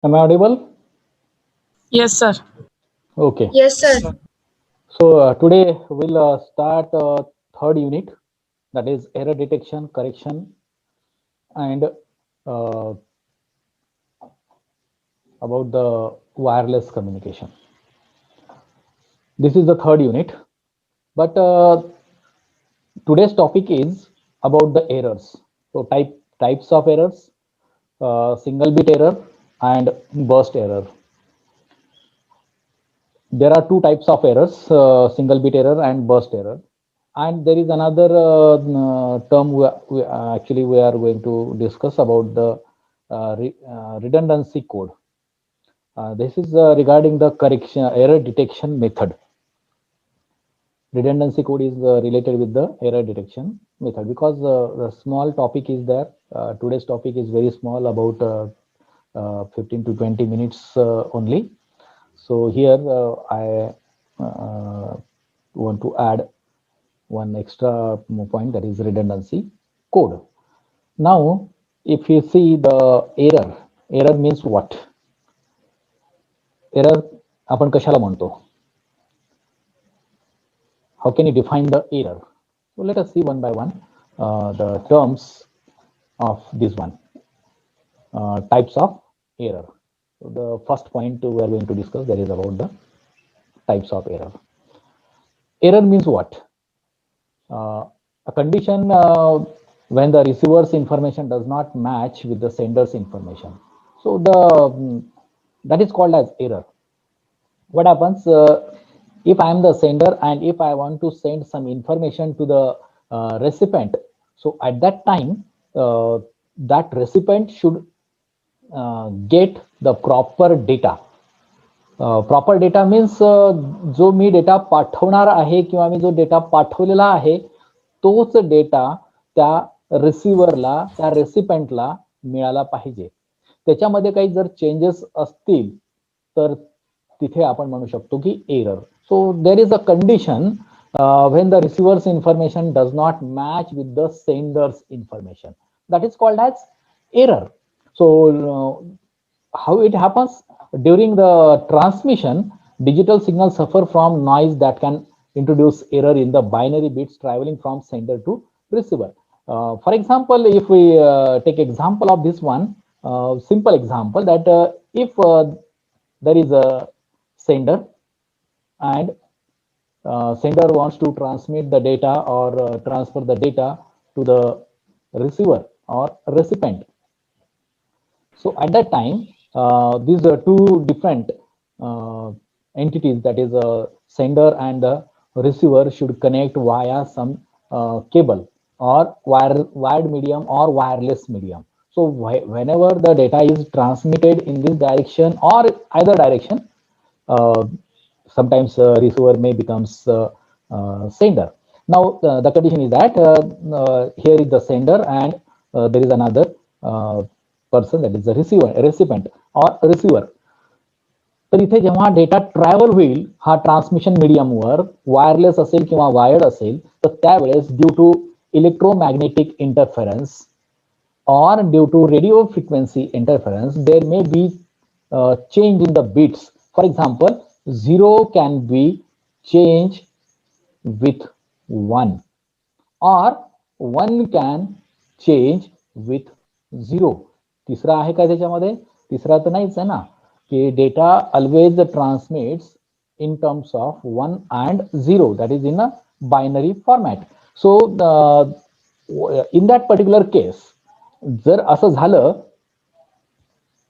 Am I audible? Yes, sir. Okay. Yes, sir. So today we'll start third unit, that is error detection, correction, and uh, about the wireless communication. This is the third unit, but today's topic is about the errors. So types of errors, single bit error, and burst error. There are two types of errors, single bit error and burst error, and there is another term actually we are going to discuss about the redundancy code. This is regarding the correction error detection method. Redundancy code is related with the error detection method, because the small topic is there. Today's topic is very small, about 15 to 20 minutes only. So here I want to add one extra point, that is redundancy code. Now, if you see the error means what? Error आपण कशाला म्हणतो? How can you define the error? So let us see one by one the terms of this one, types of error. So the first point we are going to discuss, that is about the types of error. Error means what? A condition when the receiver's information does not match with the sender's information. So that is called as error. What happens if I am the sender and if I want to send some information to the recipient? So at that time, that recipient should get the proper data. Proper data means जो मी data पाठवणार आहे किंवा मी जो data पाठवलेला आहे तोच data त्या रिसिव्हरला, त्या रेसिपेंटला मिळाला पाहिजे. त्याच्यामध्ये काही जर चेंजेस असतील तर तिथे आपण म्हणू शकतो की error. So there is a condition when the receiver's information does not match with the sender's information, that is called as error. So how it happens? During the transmission, digital signals suffer from noise that can introduce error in the binary bits traveling from sender to receiver. For example, if we take example of this one, simple example, that if there is a sender and sender wants to transmit the data or transfer the data to the receiver or recipient. So at that time, these are two different entities, that is a sender and the receiver, should connect via some cable or wired medium or wireless medium. So whenever the data is transmitted in this direction or either direction, sometimes receiver may becomes sender. Now the condition is that here is the sender and there is another person, that is the recipient or receiver. तर इथे जेव्हा data travel होईल हा transmission मीडियमवर, wireless असेल किंवा wired असेल, तर त्यावेळेस due to electromagnetic interference or due to radio frequency interference, there may be change in the bits. For example, 0 can be changed with 1 or 1 can change with 0. तिसरा आहे का त्याच्यामध्ये? तिसरा तर नाहीच आहे ना, की data always transmits in terms of 1 and 0, that is in a binary format. So in that particular case, जर असं झालं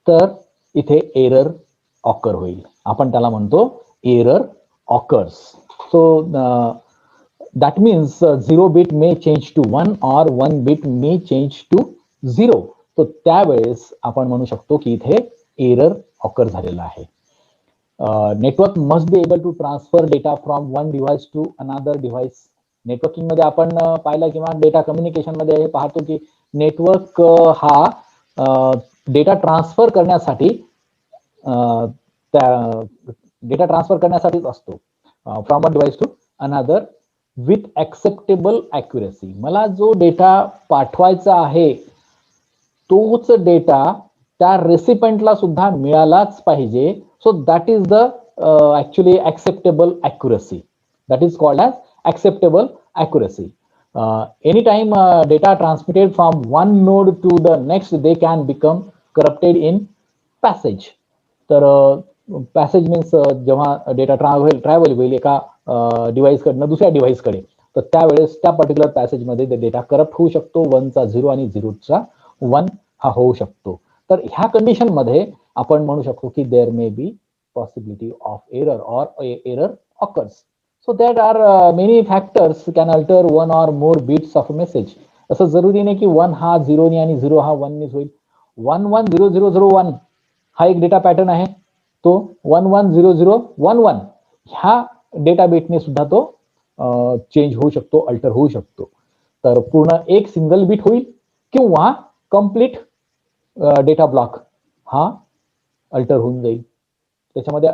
तर इथे एरर ऑकर होईल. आपण त्याला म्हणतो error occurs. So that means 0 bit may change to 1 और 1 बिट मे चेंज टू 0. तो त्यावेळेस आपण म्हणू शकतो की इथे एरर ऑकर झालेला आहे. Network must be able to transfer data from one device to another device. Networking मध्ये आपण पाहिलं किंवा डेटा कम्युनिकेशन मध्ये पाहतो की नेटवर्क हा डेटा ट्रान्सफर करण्यासाठी डेटा ट्रान्सफर करण्यासाठीच असतो, from a device to another with acceptable accuracy. मला जो डेटा पाठवायचा आहे तोच डेटा त्या रेसिपेंटला सुद्धा मिळालाच पाहिजे. So that is the actually acceptable accuracy. That is called as acceptable accuracy. Anytime data transmitted from one node to the next, they can become corrupted in passage. तर पॅसेज मीन्स जेव्हा data travel होईल एका device कडनं दुसऱ्या device कडे, तर त्यावेळेस त्या पर्टिक्युलर पॅसेज मध्ये ते डेटा करप्ट होऊ शकतो. 1चा 0 आणि 0चा 1 हा होऊ शकतो. तर ह्या कंडिशन मध्ये आपण म्हणू शकतो की there may be possibility of error or error occurs. So there are many factors can alter one or more bits of a message. असं जरुरी नाही की 1 हा 0 नि आणि 0 हा 1 निच होईल. 110001 हा एक डेटा पॅटर्न आहे, तो 110011 ह्या डेटा बिटने सुद्धा तो चेंज होऊ शकतो, अल्टर होऊ शकतो. तर पूर्ण एक सिंगल बिट होईल किंवा कंप्लीट डेटा ब्लॉक हा अल्टर होऊन जाईल. त्याच्यामध्ये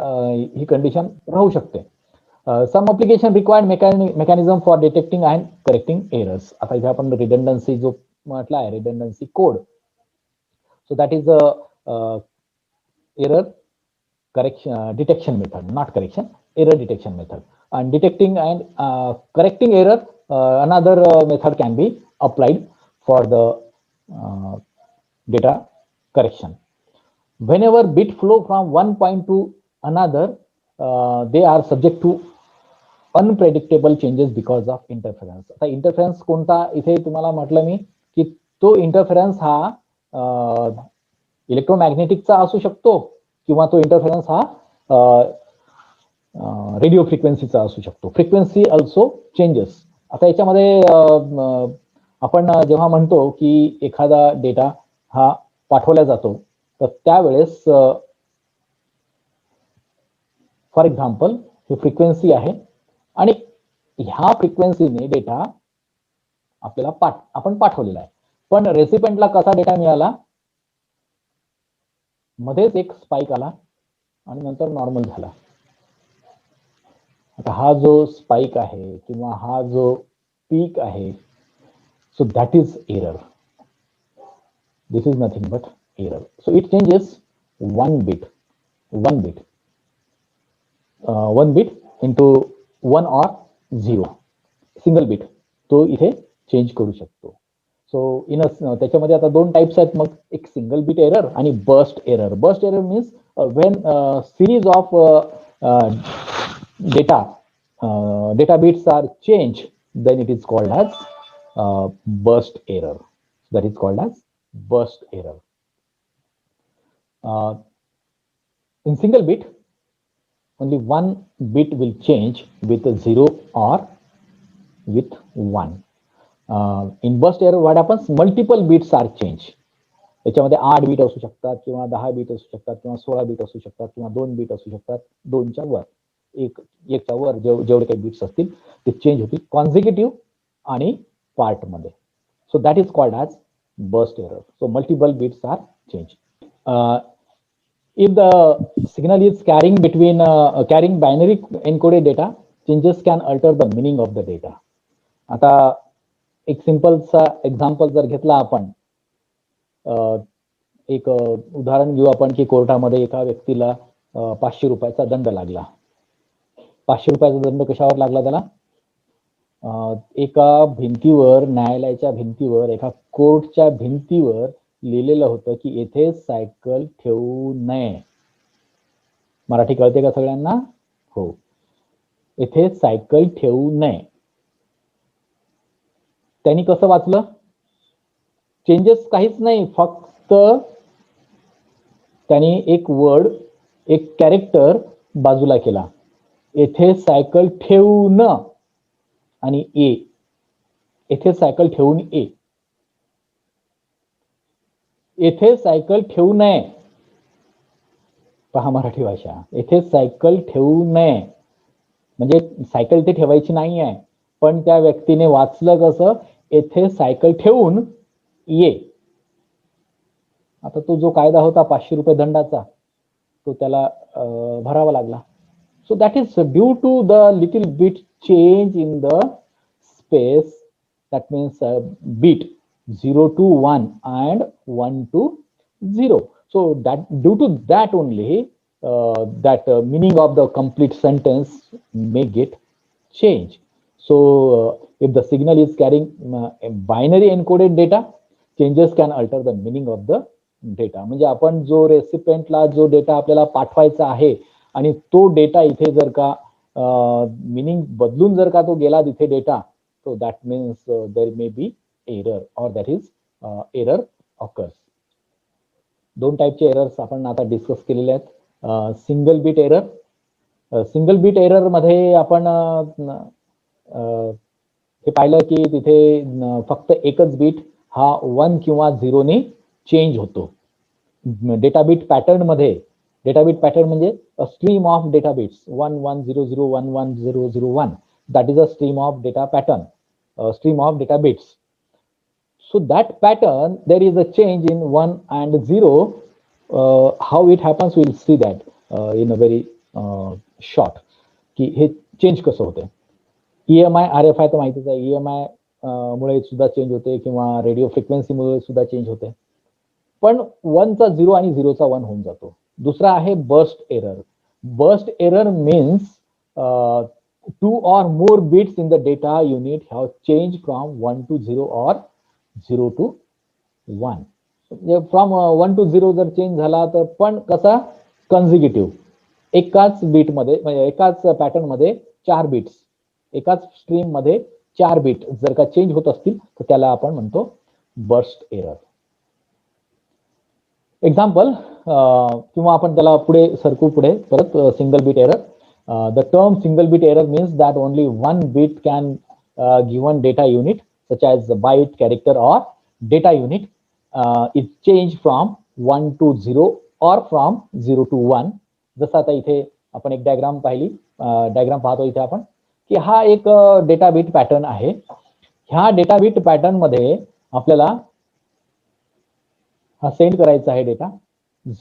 ही कंडिशन राहू शकते. Some application required mechanism for detecting and correcting errors. आता इथे आपण redundancy जो म्हटला आहे, redundancy code. So that is a error correction detection method, not correction, error detection method. And detecting and correcting error, another method can be applied for the data correction. Whenever bit flow from one point to another, they are subject to unpredictable changes because of interference. आता interference कोणता, इथे तुम्हाला म्हटलं मी की तो interference हा इलेक्ट्रोमॅग्नेटिकचा असू शकतो किंवा तो इंटरफेरन्स हा रेडिओ फ्रिक्वेन्सीचा असू शकतो. Frequency also changes. आता याच्यामध्ये आपण जेव्हा म्हणतो की एखादा डेटा हा पाठवला जातो, तर त्यावेळेस फॉर एक्झाम्पल ही फ्रिक्वेन्सी आहे आणि ह्या फ्रिक्वेन्सीने डेटा आपल्याला आपण पाठवलेला आहे, पण रेसिपेंटला कसा डेटा मिळाला, मध्येच एक स्पाइक आला आणि नंतर नॉर्मल झाला. आता हा जो स्पाइक आहे किंवा हा जो पीक आहे, so that is error. This is nothing but error. So it changes one bit into 1 or 0, single bit तो इथे चेंज करू शकतो. सो त्याच्यामध्ये आता दोन टाइप्स आहेत. मग एक सिंगल बिट एरर आणि burst error. Burst error means when series of data bits are change, then it is called as burst error. That is called as burst error. In single bit, only one bit will change with a 0 or with 1. In burst error what happens, multiple bits are changed. याच्यामध्ये 8 bit असू शकतात किंवा 10 bit असू शकतात किंवा 16 bit असू शकतात किंवा 2 बीट असू शकतात. 2च्या वर, एकच्या वर जेवढे काही बीट्स असतील ते चेंज होतील कॉन्झिक्युटिव्ह आणि पार्ट मध्ये. So that is called as burst error. So multiple bits are change. If the signal is carrying binary encoded data, changes can alter the meaning of the data. आता एक simple सा example जर घेतला आपण, एक उदाहरण घेऊ आपण की कोर्टामध्ये एका व्यक्तीला 500 रुपयाचा दंड लागला. 500 रुपयाचा दंड कशावर लागला त्याला, एका भिंतीवर, न्यायालयाच्या भिंतीवर, एका कोर्टच्या भिंतीवर लिहिलेलं होतं की येथे सायकल ठेवू नये. मराठी कळते का सगळ्यांना? हो. येथे सायकल ठेवू नये. त्यांनी कसं वाचलं? चेंजेस काहीच नाही, फक्त त्यांनी एक वर्ड, एक कॅरेक्टर बाजूला केला. येथे सायकल ठेवून आणि ए, येथे सायकल ठेवून ए, येथे सायकल ठेवू नये. पहा मराठी भाषा, येथे सायकल ठेवू नये म्हणजे सायकल ते ठेवायची नाही आहे, पण त्या व्यक्तीने वाचलं कसं, येथे सायकल ठेवून ये. आता तो जो कायदा होता 500 रुपये दंडाचा, तो त्याला भरावा लागला. So that is due to the little bit change in the space. That means bit 0 to 1 and 1 to 0. So that due to that only that meaning of the complete sentence may get changed. So if the signal is carrying a binary encoded data, changes can alter the meaning of the data. म्हणजे आपण जो रेसिपेंटला जो data आपल्याला पाठवायचा आहे आणि तो data इथे जर का मिनिंग बदलून जर का तो गेला तिथे data, so that means there may be error or that is error occurs. दोन टाईपचे एरर्स आपण आता डिस्कस केलेले आहेत. Single bit error. Single bit error मध्ये आपण हे पाहिलं की तिथे फक्त एकच बीट हा 1 किंवा 0 ने चेंज होतो. डेटा बीट पॅटर्न मध्ये, डेटा बीट पॅटर्न म्हणजे a stream of data bits 1100 11001, that is a stream of data pattern, a stream of data bits. So that pattern, there is a change in 1 and 0. How it happens, we'll see that in a very short. की हे change कसं होते. EMI RFI तर माहितीच आहे. EMI मुळे सुद्धा change होते किंवा रेडिओ फ्रिक्वेन्सी मुळे सुद्धा चेंज होते. पण 1 चा 0 आणि 0 चा 1 होऊन जातो. दूसरा आहे burst error. Burst error means 2 or more bits in the data unit have changed from 1 to 0 or 0 to 1. From 1 to 0 जर चेंज झाला तर पण कसा कन्झिक्युटिव्ह, एकाच बीट मध्ये म्हणजे एकाच पॅटर्न मध्ये 4 बिट्स, एकाच स्ट्रीम मध्ये 4 बीट जर का चेंज होत असतील तर त्याला आपण म्हणतो बर्स्ट एरर. एक्झाम्पल किंवा आपण त्याला पुढे सरकू पुढे परत. Single bit error. The term single bit error means that only 1 bit can given data unit such as the byte, character or data unit is changed from 1 to 0 or from 0 to 1. जसं आता इथे आपण एक diagram पाहिली, diagram पाहतो इथे आपण की हा एक डेटा बीट पॅटर्न आहे. ह्या डेटा बीट पॅटर्न मध्ये आपल्याला हा सेंड करायचा आहे डेटा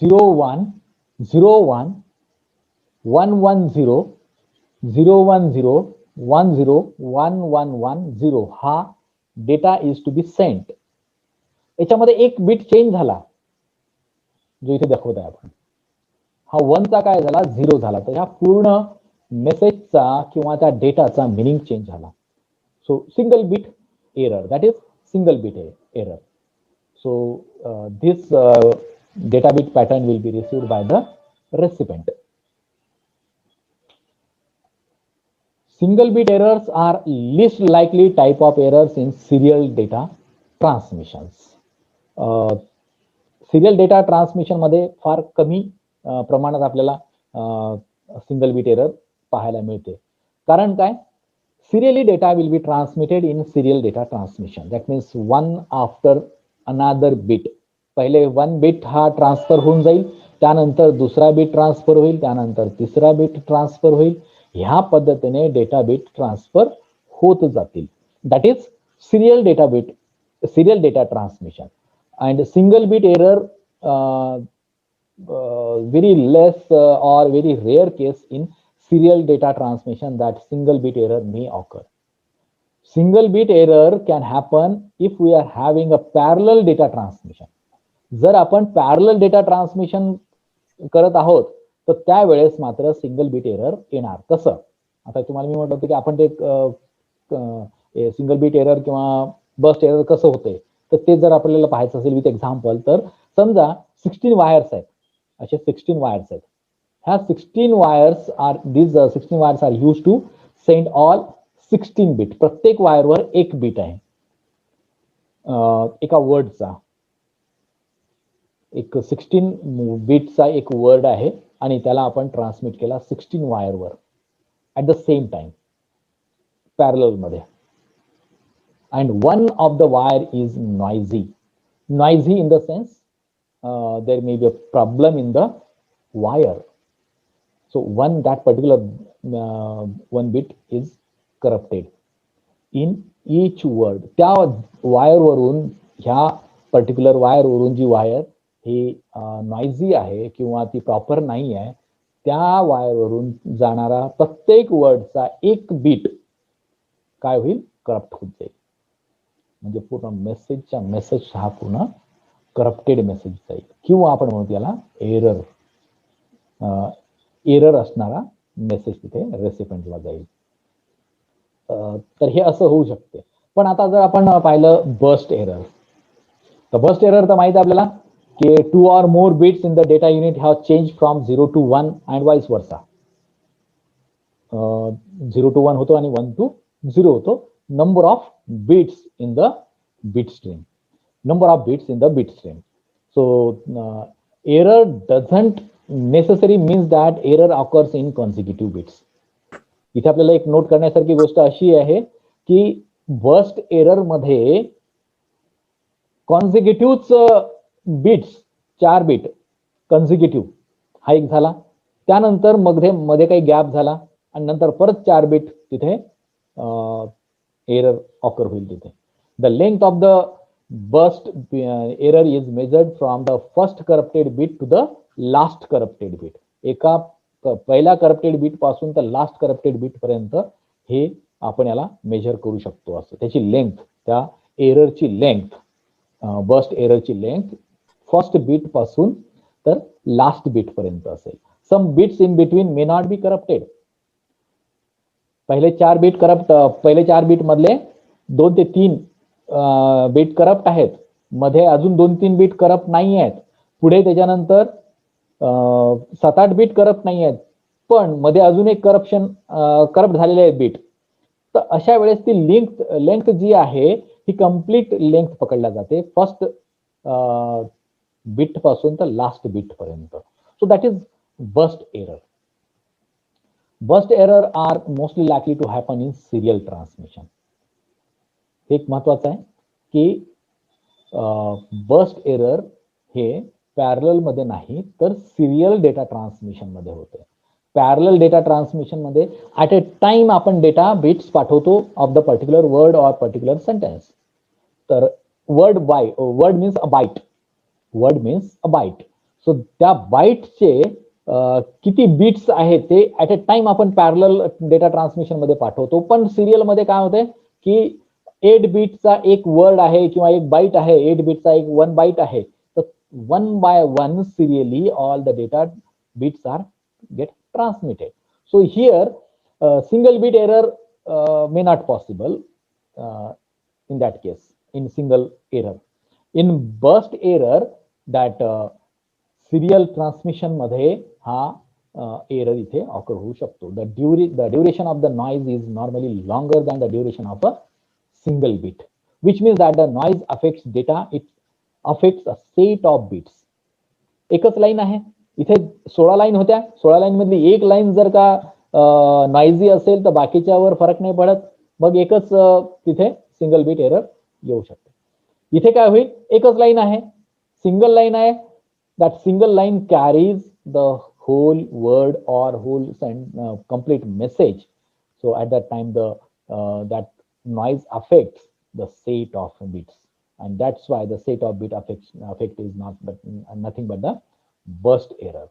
01 01 110 010 10 1110 हा डेटा इज टू बी सेंट. याच्यामध्ये एक बीट चेंज झाला जो इथे दाखवत आहे आपण. हा 1 चा काय झाला 0 झाला. तर ह्या पूर्ण मेसेजचा किंवा त्या डेटाचा मिनिंग चेंज झाला. So single bit error, that is single bit error. So this data bit pattern will be received by the recipient. Single bit errors are least likely type of errors in serial data transmissions. Serial data transmission मध्ये फार कमी प्रमाणात आपल्याला single bit error पाहायला मिळते. कारण काय, serially data will be transmitted in serial data transmission. That means 1 after another bit. पहिले 1 बीट हा ट्रान्सफर होऊन जाईल, त्यानंतर दुसरा बीट ट्रान्सफर होईल, त्यानंतर तिसरा बीट ट्रान्सफर होईल. ह्या पद्धतीने डेटा बीट ट्रान्सफर होत जातील. That is serial data bit, serial data transmission. And single bit error very less or very rare case in serial data transmission that single bit error may occur. Single bit error can happen if we are having a parallel data transmission. जर आपण parallel data transmission करत आहोत तर त्यावेळेस मात्र single bit error येणार. कसं, आता तुम्हाला मी म्हटलं होतं की आपण ते सिंगल बीट एरर किंवा बर्स्ट एरर कसं होते तर ते जर आपल्याला पाहायचं असेल विथ एक्झाम्पल, तर समजा 16 वायर्स आहेत, असे 16 वायर्स आहेत. ह्या 16 wires are this 16 wires are use to send all 16 bit. प्रत्येक वायरवर एक बीट आहे एका वर्डचा. एक 16 बीटचा एक वर्ड आहे आणि त्याला आपण ट्रान्समिट केला 16 वायरवर at the same time parallel मध्ये. And one of the wire is noisy. Noisy in the sense there may be a problem in the wire. So that particular one bit is corrupted in each word. त्या wire वरून, ह्या particular wire वरून जी wire ही नॉइझी आहे किंवा ती proper नाही आहे, त्या वायर वरून जाणारा प्रत्येक वर्डचा एक बीट काय होईल, करप्ट होत जाईल. म्हणजे पूर्ण मेसेजचा मेसेज हा पूर्ण करप्टेड मेसेज जाईल किंवा आपण म्हणू याला एरर एरर असणारा मेसेज तिथे रेसिपियंटला जाईल. तर हे असं होऊ शकते. पण आता जर आपण पाहिलं बस्ट एरर, तर बस्ट एरर तर माहिती आहे आपल्याला की 2 or more bits in the data unit have changed from 0 to 1 and vice versa. 0 to 1 होतो आणि 1 to 0 होतो. Number of bits in the bit stream. Number of bits in the bit stream. So error doesn't necessarily means that error occurs in consecutive bits. इथे आपल्याला एक note करण्यासारखी गोष्ट अशी आहे की बस्ट एरर मध्ये कॉन्झिक्युटिव्ह बिट्स 4 बिट कॉन्झिक्युटिव्ह हा एक झाला, त्यानंतर मध्ये काही गॅप झाला आणि नंतर परत 4 बिट तिथे एरर ऑकर होईल. तिथे the length of the burst error is measured from the first corrupted bit to the last corrupted bit. एका पहिला करप्टेड बीट पासून तर लास्ट करप्टेड बीट पर्यंत हे आपण याला मेजर करू शकतो. असं त्याची लेंथ, त्या एररची लेंथ, बस्ट एररची लेंथ फर्स्ट बीट पासून तर लास्ट बीट पर्यंत असेल. Some bits in between may not be corrupted. पहिले 4 बीट करप्ट, पहिले 4 बीट मधले 2 ते 3 बीट करप्ट आहेत, मध्ये अजून 2-3 बीट करप्ट नाही आहेत, पुढे त्याच्यानंतर 7-8 बीट करप्ट नाही आहेत, पण मध्ये अजून एक करप्ट झालेले आहेत बीट. तर अशा वेळेस ती लेंथ जी आहे ही कम्प्लीट लेंथ पकडल्या जाते फर्स्ट बीट पासून तर लास्ट बीट पर्यंत. So that is burst error. Burst error are mostly likely to happen in serial transmission. एक महत्वाचं आहे की बस्ट एरर हे पॅरलल मध्ये नाही तर सिरियल डेटा ट्रान्समिशन मध्ये होते. पॅरलल डेटा ट्रान्समिशन मध्ये ऍट अ टाइम आपण डेटा बिट्स पाठवतो of the particular word or particular sentence. तर word means a byte. Word means a byte. So त्या बाईटचे किती बिट्स आहेत ते ऍट अ टाइम आपण पॅरलल डेटा ट्रान्समिशन मध्ये पाठवतो. पण सिरियल मध्ये काय होते की 8 बीटचा एक वर्ड आहे किंवा एक बाईट आहे, 8 बीटचा एक 1 बाईट आहे. तर 1 by 1 serially all the data bits are get transmitted. So here single bit error may not possible in that case, in single error. In burst error that serial transmission मध्ये हा error इथे occur होऊ शकतो. The duration of the noise is normally longer than the duration of a single bit, which means that the noise affects data, it affects a set of bits. एकच line आहे, इथे 16 line होत्या, 16 line मधली एक line जर का नॉइझी असेल तर बाकीच्यावर फरक नाही पडत, मग एकच तिथे सिंगल बीट एरर येऊ शकते. इथे काय होईल, एकच लाईन आहे, सिंगल लाईन आहे, that single line carries the whole word or whole complete message. So at that time that noise affects the set of bits, and that's why the set of bit effect is nothing but the burst error.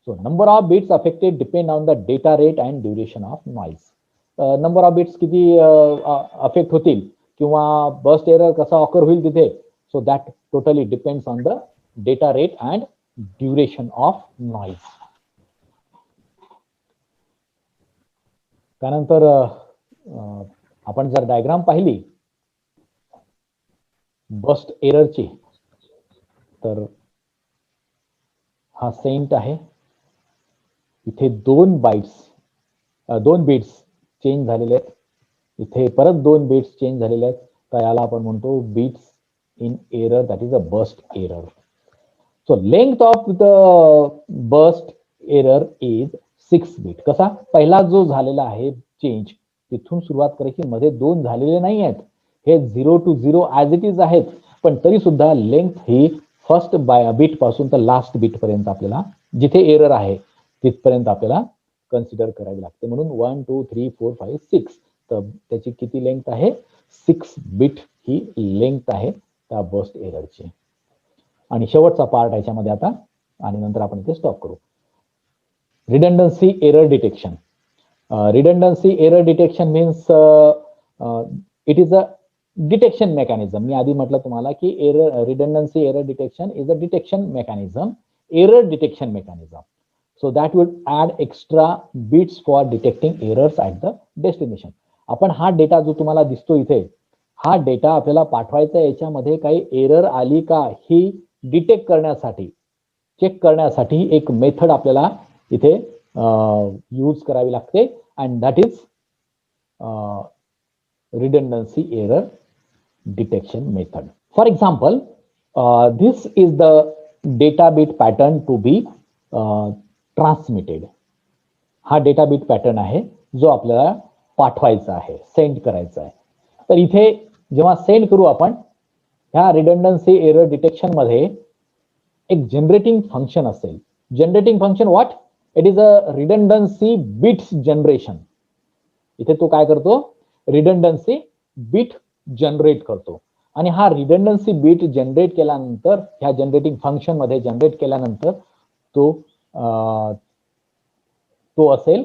So number of bits affected depend on the data rate and duration of noise. Number of bits किती affect होतील किंवा burst error कसा occur होईल तिथे, so that totally depends on the data rate and duration of noise. त्यानंतर आपण जर diagram पाहिली बस्ट एररची, तर हा सेंट आहे, इथे 2 बिट्स चेंज झालेले आहेत, इथे परत 2 बिट्स चेंज झालेले आहेत, तर याला आपण म्हणतो bits in error, that is a burst error. So length of the burst error is 6 bit. कसा, पहिला जो झालेला आहे चेंज तिथून सुरुवात करायची, मध्ये 2 झालेले नाही आहेत, हे 0 to 0 ऍज इट इज आहेत, पण तरी सुद्धा लेंथ ही फर्स्ट बीट पासून तर लास्ट बीट पर्यंत आपल्याला जिथे एरर आहे तिथपर्यंत आपल्याला कन्सिडर करावी लागते. म्हणून 1 2 3 4 5 6, तर त्याची किती लेंथ आहे, 6 बीट ही लेंथ आहे त्या बस्ट एररची. आणि शेवटचा पार्ट याच्यामध्ये आता, आणि नंतर आपण इथे स्टॉप करू. redundancy error detection. Redundancy error detection means it is a detection mechanism. मी आधी म्हटलं तुम्हाला की error redundancy error detection is a detection mechanism, error detection mechanism. So that would add extra bits for detecting errors at the destination. आपण हा data जो तुम्हाला दिसतो इथे, हा डेटा आपल्याला पाठवायचा, याच्यामध्ये काही एरर आली का ही डिटेक्ट करण्यासाठी, चेक करण्यासाठी एक मेथड आपल्याला इथे यूज करावी लागते, and that is redundancy error detection method. For example, this is the data bit pattern to be transmitted. हा डेटा बिट पॅटर्न आहे जो आपल्याला पाठवायचा आहे, सेंड करायचा आहे. तर इथे जेव्हा सेंड करू आपण, ह्या रिडंडन्सी एरर डिटेक्शन मध्ये एक जनरेटिंग फंक्शन असेल. Generating function what? It is a redundancy bits generation. इथे तो काय करतो? रिडंडन्सी बिट जनरेट करतो. आणि हा रिडंडन्सी बिट जनरेट केल्यानंतर, ह्या जनरेटिंग फंक्शन मध्ये जनरेट केल्यानंतर तो असेल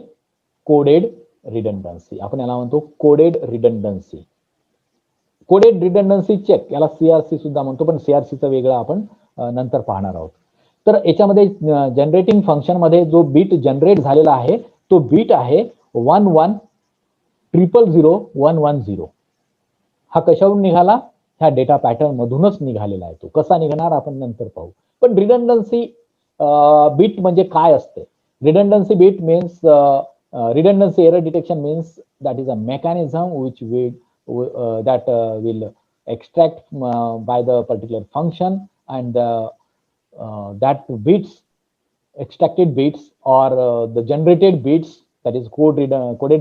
कोडेड रिडंडन्सी. आपण याला म्हणतो कोडेड रिडंडन्सी. कोडेड रिडंडन्सी चेक, याला सीआरसी सुद्धा म्हणतो, पण सीआरसीचं वेगळं आपण नंतर पाहणार आहोत. तर याच्यामध्ये जनरेटिंग फंक्शन मध्ये जो बीट जनरेट झालेला आहे तो बीट आहे 11000110. हा कशावरून निघाला? ह्या डेटा पॅटर्न मधूनच निघालेला आहे. तो कसा निघणार आपण नंतर पाहू. पण रिडंडन्सी बीट म्हणजे काय असते? Redundancy bit means redundancy error detection means that is a mechanism which will extract by the particular function, and that bits, extracted bits or the generated bits, that is coded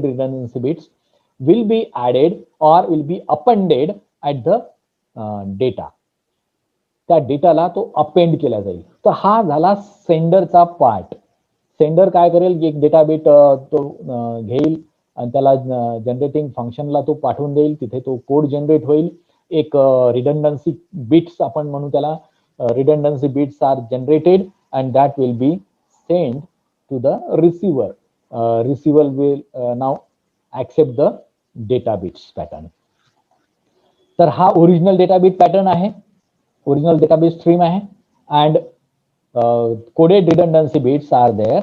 redundancy bits, will be added or will be appended at the data. त्या डेटाला तो append केला जाईल. तर हा झाला सेंडरचा part. Sender काय करेल की एक डेटा बिट तो घेईल आणि त्याला जनरेटिंग फंक्शनला तो पाठवून देईल. तिथे तो कोड जनरेट होईल. एक रिडंडन्सी बिट्स आपण म्हणू त्याला, redundancy bits are generated and that will be send to the receiver. Receiver will now accept the data bits pattern. तर हा ओरिजिनल डेटा बिट पॅटर्न आहे, ओरिजिनल डेटा बिट स्ट्रीम आहे. And coded redundancy bits are there,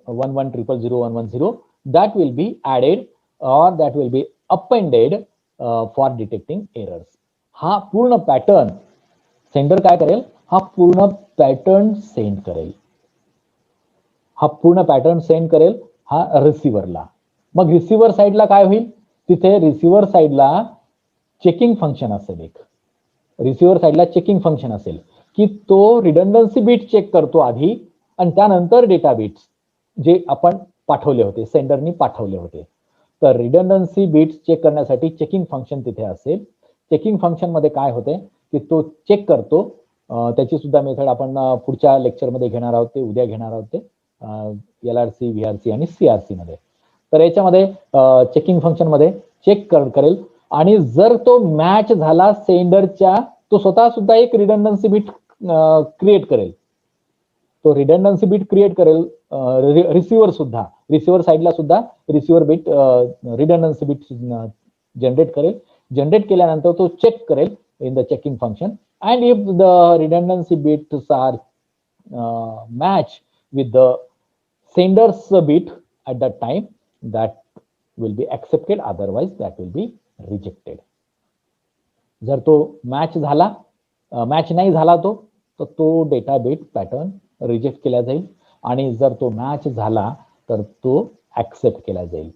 11000110, that will be added or that will be appended for detecting errors. हा पूर्ण pattern sender काय करेल? हा पूर्ण पॅटर्न सेंड करेल. हा पूर्ण पॅटर्न सेंड करेल हा रिसिव्हरला. मग रिसिव्हर साइडला काय होईल? तिथे रिसिव्हर साइडला चेकिंग फंक्शन असेल. एक रिसिव्हर साइडला चेकिंग फंक्शन असेल की तो रिडंडन्सी बीट चेक करतो आधी आणि त्यानंतर डेटा बीट्स जे आपण पाठवले होते, सेंडरनी पाठवले होते. तर रिडंडन्सी बीट्स चेक करण्यासाठी चेकिंग फंक्शन तिथे असेल. चेकिंग फंक्शन मध्ये काय होते की तो चेक करतो. त्याची सुद्धा मेथड आपण पुढच्या लेक्चरमध्ये घेणार आहोत, ते उद्या घेणार आहोत, ते LRC, VRC आणि CRC मध्ये. तर याच्यामध्ये चेकिंग फंक्शन मध्ये चेक करेल आणि जर तो मॅच झाला सेंडरच्या, तो स्वतः सुद्धा एक रिडंडन्सी बीट क्रिएट करेल. तो रिडंडन्सी बीट क्रिएट करेल रिसिव्हर सुद्धा, रिसिव्हर साइडला सुद्धा receiver bit redundancy bit generate करेल. जनरेट केल्यानंतर तो चेक करेल in the checking function, and if the redundancy bits are match with the sender's bit at that time, that will be accepted, otherwise that will be rejected. जर तो match झाला, match नाही झाला तर तो डेटा बिट पॅटर्न रिजेक्ट केला जाईल, आणि जर तो मॅच झाला तर तो ऍक्सेप्ट केला जाईल.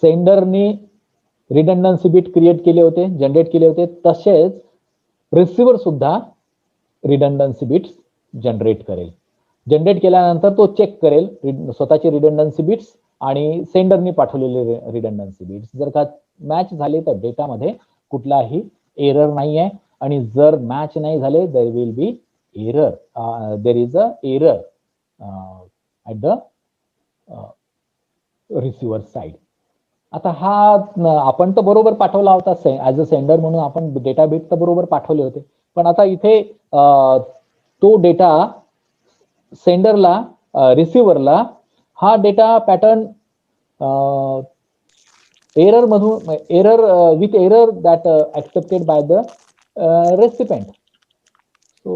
सेंडरने रिडंडन्सी बिट क्रिएट केले होते, जनरेट केले होते, तसेच रिसिव्हर सुद्धा रिडंडन्सी बिट्स जनरेट करेल. जनरेट केल्यानंतर तो चेक करेल स्वतःचे रिडंडन्सी बिट्स आणि सेंडरनी पाठवलेले रिडंडन्सी बिट्स. जर का मॅच झाले तर डेटामध्ये कुठलाही एरर नाही आहे, आणि जर मॅच नाही झाले there will be error, there is a error at the receiver side. आता हा आपण तर बरोबर पाठवला होता ॲज अ सेंडर म्हणून, आपण डेटा बिट तर बरोबर पाठवले होते, पण आता इथे तो डेटा सेंडरला रिसिव्हरला हा डेटा पॅटर्न एरर मधून error with error that accepted bye the recipient. So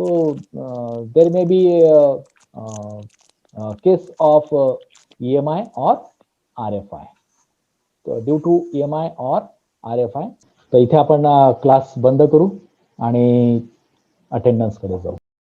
there may be a case of EMI or RFI. So due to EMI or RFI. तर इथे आपण क्लास बंद करू आणि अटेंडन्स कडे जाऊ.